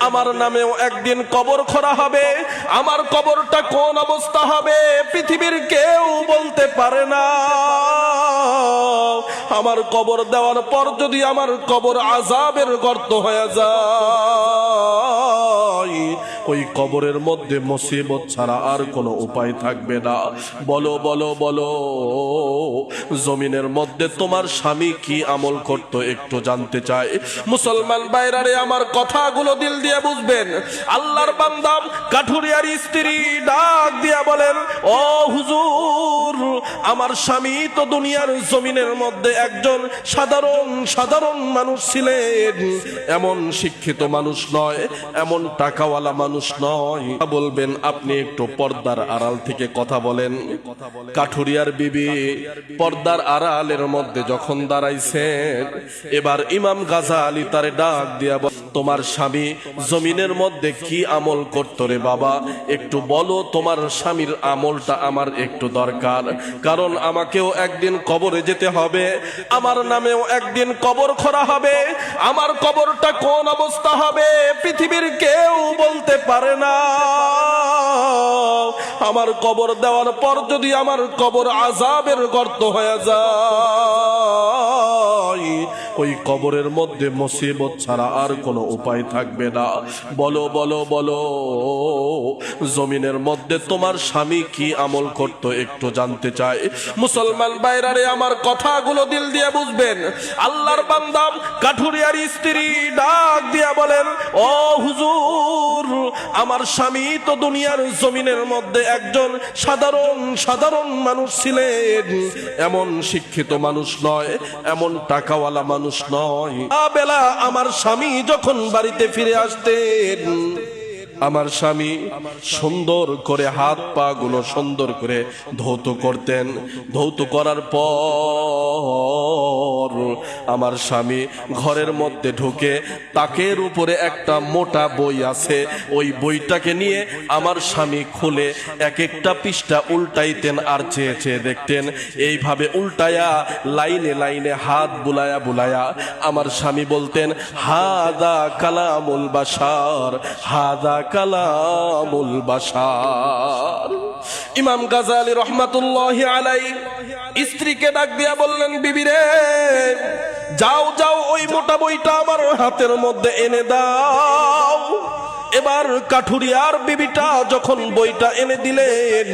আমার নামেও একদিন কবর খোঁড়া হবে। আমার কবরটা কোন অবস্থা হবে পৃথিবীর কেউ বলতে পারে না। আমার কবর দেওয়ার পর যদি আমার কবর আযাবের গর্ত হয়ে যায়, ওই কবরের মধ্যে মুসিবত ছাড়া আর কোনো উপায় থাকবে না। বলো বলো বলো, জমিনের মধ্যে তোমার স্বামী কি আমল করতো একটু জানতে চাই। মুসলমান ভাইরারে আমার কথাগুলো দিল দিয়ে বুঝবেন। আল্লাহর বান্দা কাঠুরিয়ার স্ত্রী ডাক দিয়া বলেন, ও হুজুর, আমার স্বামী তো দুনিয়ার জমিনের মধ্যে একজন সাধারণ মানুষ ছিলেন। এমন শিক্ষিত মানুষ নয়, এমন টাকাওয়ালা মানুষ নয়। বলবেন আপনি একটু পর্দার আড়াল থেকে কথা বলেন। কাঠুরিয়ার বিবি পর্দার আড়ালের মধ্যে যখন দাঁড়াইছেন, এবার ইমাম গাজালি তারে ডাক দিয়া বল, তোমার স্বামী জমিনের মধ্যে কি আমল করতো রে বাবা, একটু বলো। তোমার স্বামীর আমলটা আমার একটু দরকার, কারণ আমাকেও একদিন কবরে যেতে হবে। আমার নামেও একদিন কবর খোঁড়া হবে। আমার কবরটা কোন অবস্থা হবে পৃথিবীর কেউ বলতে পারে না। আমার কবর দেওয়ার পর যদি আমার কবর আযাবের গর্ত হয়ে যায়, ওই কবরের মধ্যে মুসিবত ছাড়া আর কোনো উপায় থাকবে না। বলো বলো বলো, জমিনের মধ্যে তোমার স্বামী কি আমল করতো একটু জানতে চাই। মুসলমান ভাইরারে আমার কথাগুলো দিল দিয়ে বুঝবেন। আল্লাহর বান্দা কাঠুরিয়ার স্ত্রী ডাক দিয়া বলেন, ও হুজুর, আমার স্বামী তো দুনিয়ার জমিনের মধ্যে একজন সাধারণ মানুষ ছিলেন। এমন শিক্ষিত মানুষ নয়, এমন টাকাওয়ালা মানুষ নয়। বেলা আমার স্বামী যখন বাড়িতে ফিরে আসতেন, আমার স্বামী সুন্দর করে হাত পা গুলো সুন্দর করে ধৌত করতেন। ধৌত করার পর আমার স্বামী ঘরের মধ্যে ঢুকে তাকের উপরে একটা মোটা বই আছে, ওই বইটাকে নিয়ে আমার স্বামী খুলে এক একটা পৃষ্ঠা উল্টাইতেন আর চেয়ে চেয়ে দেখতেন। এইভাবে উল্টায়া লাইনে লাইনে হাত বুলায়া বুলায়া আমার স্বামী বলতেন, হাদা কালামুল বাশার, হাদা কালামুল বাশার। ইমাম গাজালি রহমাতুল্লাহি আলাইহি স্ত্রীকে ডাক দিয়া বললেন, বিবি রে, যাও যাও, ওই মোটা বইটা আমার হাতের মধ্যে এনে দাও। এবার কাঠুরিয়ার বিবিটা যখন বইটা এনে দিলেন,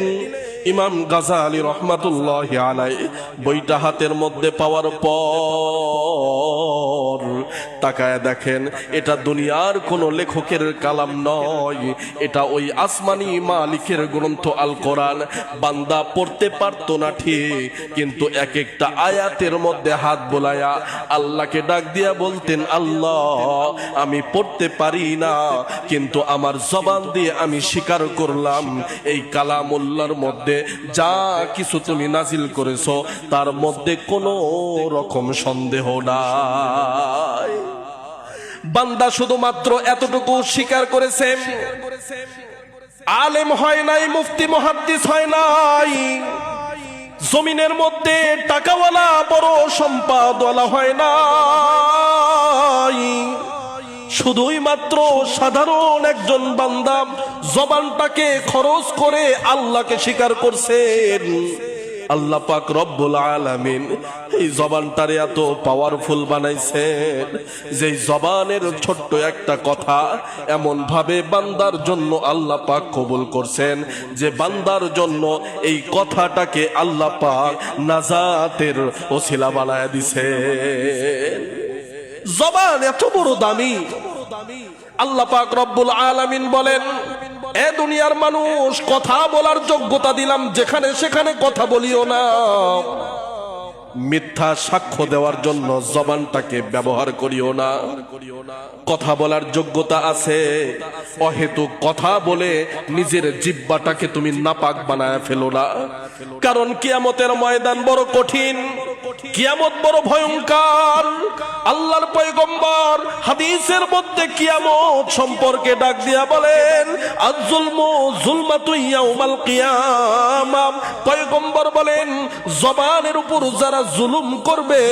ইমাম গাজালি রহমাতুল্লাহি আলাইহি বইটা হাতের মধ্যে পাওয়ার পর তাকায় দেখেন, এটা দুনিয়ার কোন লেখকের কালাম নয়, এটা ওই আসমানি মালিকের গ্রন্থ আল কোরআন। বান্দা পড়তে পারতো না ঠিক, কিন্তু এক একটা আয়াতের মধ্যে হাত বোলায়া আল্লাহকে ডাক দিয়া বলতেন, আল্লাহ, আমি পড়তে পারি না, কিন্তু আমার জবান দিয়ে আমি স্বীকার করলাম এই কালামুল্লাহর মধ্যে যা কিছু তুমি নাজিল করেছো তার মধ্যে কোনো রকম সন্দেহ নাই। বান্দা শুধুমাত্র এতটুকু স্বীকার করেছে, আলেম হয় নাই, মুফতি মুহাদ্দিস হয় নাই, জমিনের মধ্যে টাকাওয়ালা বড় সম্পদওয়ালা হয় নাই, শুধুই মাত্র সাধারণ একজন বান্দা জবানটাকে খরচ করে আল্লাহকে স্বীকার করছেন। আল্লাহ পাক রব্বুল আলামিন এই জবানটারে এত পাওয়ারফুল বানাইছেন যে জবানের ছোট্ট একটা কথা এমন ভাবে বান্দার জন্য আল্লাহ পাক কবুল করছেন যে বান্দার জন্য এই কথাটাকে আল্লাহ পাক নাজাতের ওসিলা বানায় দিছেন। জবান এত বড় দামি। আল্লাহ পাক রব্বুল আলামিন বলেন, এ দুনিয়ার মানুষ, কথা বলার যোগ্যতা দিলাম, যেখানে সেখানে কথা বলিও না। মিথ্যা সাক্ষ্য দেওয়ার জন্য জবানটাকে ব্যবহার করিও না। কথা বলার যোগ্যতা আছে, অহেতুক কথা বলে নিজের জিহ্বাটাকে তুমি নাপাক বানায় ফেলো না। কারণ কিয়ামতের ময়দান বড় কঠিন, কিয়ামত বড় ভয়ঙ্কর। আল্লাহর পয়গম্বর হাদিসের মধ্যে কিয়ামত সম্পর্কে ডাক দিয়া বলেন, আয-যুলমু যুলমাতু ইয়াউমাল কিয়ামাহ। পয়গম্বর বলেন, জবানের উপর যারা জুলুম করবে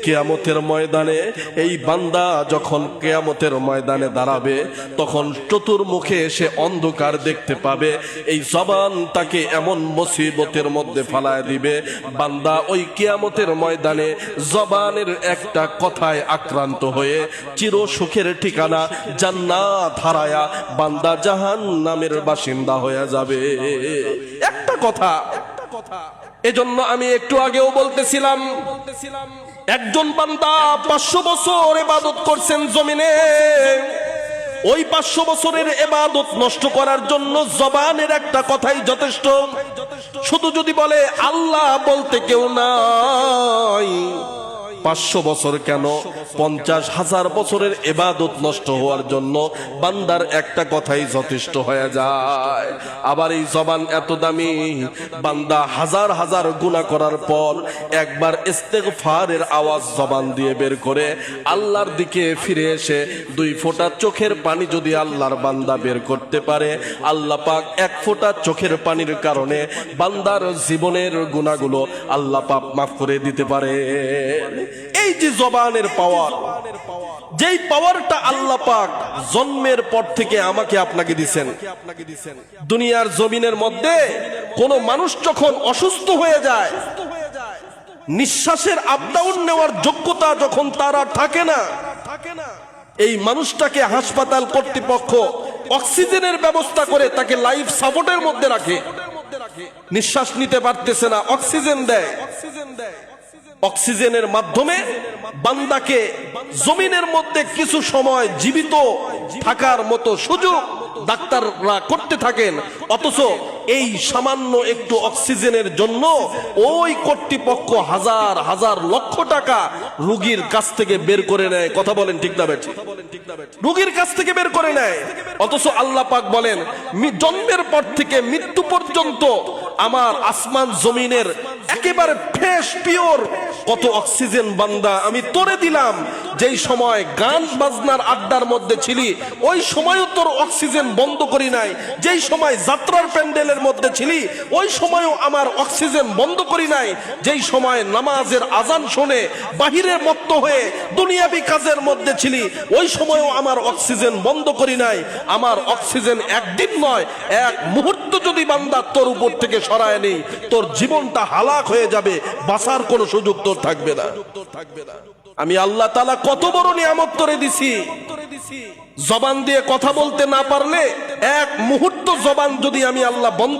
কিয়ামতের ময়দানে এই বান্দা যখন কিয়ামতের ময়দানে দাঁড়াবে তখন চতুর্মুখে সে অন্ধকার দেখতে পাবে। এই জবান তাকে এমন মুসিবতের মধ্যে ফালায় দিবে, বান্দা ওই কিয়ামতের ময়দানে জবানের একটা কথায় আক্রান্ত হয়ে চির সুখের ঠিকানা জান্নাত হারায়া বান্দা জাহান্নামের বাসিন্দা হয়ে যাবে। একটা কথা, এজন্য আমি একটু আগেও বলতেছিলাম, একজন বান্দা 500 বছর ইবাদত করছেন জমিনে, ওই 500 বছরের ইবাদত নষ্ট করার জন্য জবানের একটা কথাই যথেষ্ট। শুধু যদি বলে আল্লাহ বলতে কেউ নাই, 500 বছর কেন 50,000 বছরের ইবাদত নষ্ট হওয়ার জন্য বান্দার একটা কথাই যথেষ্ট হয়ে যায়। আবার এই জবান এত দামি, বান্দা হাজার হাজার গুনাহ করার পর একবার ইস্তেগফারের আওয়াজ জবান দিয়ে বের করে আল্লাহর দিকে ফিরে এসে 2 ফোঁটা চোখের পানি যদি আল্লাহর বান্দা বের করতে পারে, আল্লাহ পাক 1 ফোঁটা চোখের পানির কারণে বান্দার জীবনের গুনাহগুলো আল্লাহ পাক মাফ করে দিতে পারে। এই যে জবানের পাওয়ার, যেই পাওয়ারটা আল্লাহ পাক জন্মের পর থেকে আমাকে আপনাকে দিবেন, দুনিয়ার জমিনের মধ্যে কোন মানুষ যখন অসুস্থ হয়ে যায়, নিঃশ্বাসের আপ ডাউন নেওয়ার যোগ্যতা যখন তার আর থাকে না, এই মানুষটাকে হাসপাতাল কর্তৃপক্ষ অক্সিজেনের ব্যবস্থা করে তাকে লাইফ সাপোর্টের মধ্যে রাখে, নিঃশ্বাস নিতে পারতেছে না, অক্সিজেন দেয়। অক্সিজেনের মাধ্যমে বান্দাকে জমিনের মধ্যে কিছু সময় জীবিত থাকার মতো সুযোগ ডাক্তাররা করতে থাকেন, অথচ এই সামান্য একটু অক্সিজেনের জন্য ওই কর্তৃপক্ষ হাজার হাজার লক্ষ টাকা রোগীর কাছ থেকে বের করে নেয়। কথা বলেন ঠিক না বেঠিক? রোগীর কাছ থেকে বের করে নেয়, অথচ আল্লাহ পাক বলেন জন্মের পর থেকে মৃত্যু পর্যন্ত আমার আসমান জমিনের একেবারে ফ্রেশ পিওর কত অক্সিজেন বান্দা আমি তোরে দিলাম। যেই সময় গান বাজনার আড্ডার মধ্যে ছিলি ওই সময়ও তোর অক্সিজেন বন্ধ করি নাই, যেই সময় যাত্রার প্যান্ডেলের মধ্যে ছিলি ওই সময়ও আমার অক্সিজেন বন্ধ করি নাই, যেই সময় নামাজের আজান শুনে বাহিরে মত্ত হয়ে দুনিয়াবি কাজের মধ্যে ছিলি ওই সময়ও আমার অক্সিজেন বন্ধ করি নাই। আমার অক্সিজেন একদিন নয়, এক মুহূর্ত যদি বান্দা তোর উপর থেকে সরায় নেই, তোর জীবনটা হালাক হয়ে যাবে, বাঁচার কোনো সুযোগ তোর থাকবে না। আমি আল্লাহ তাআলা কত বড় নিয়ামত তোরে দিছি, জবান দিয়ে কথা বলতে না পারলে এক মুহূর্ত জবান যদি আমি আল্লাহ বন্ধ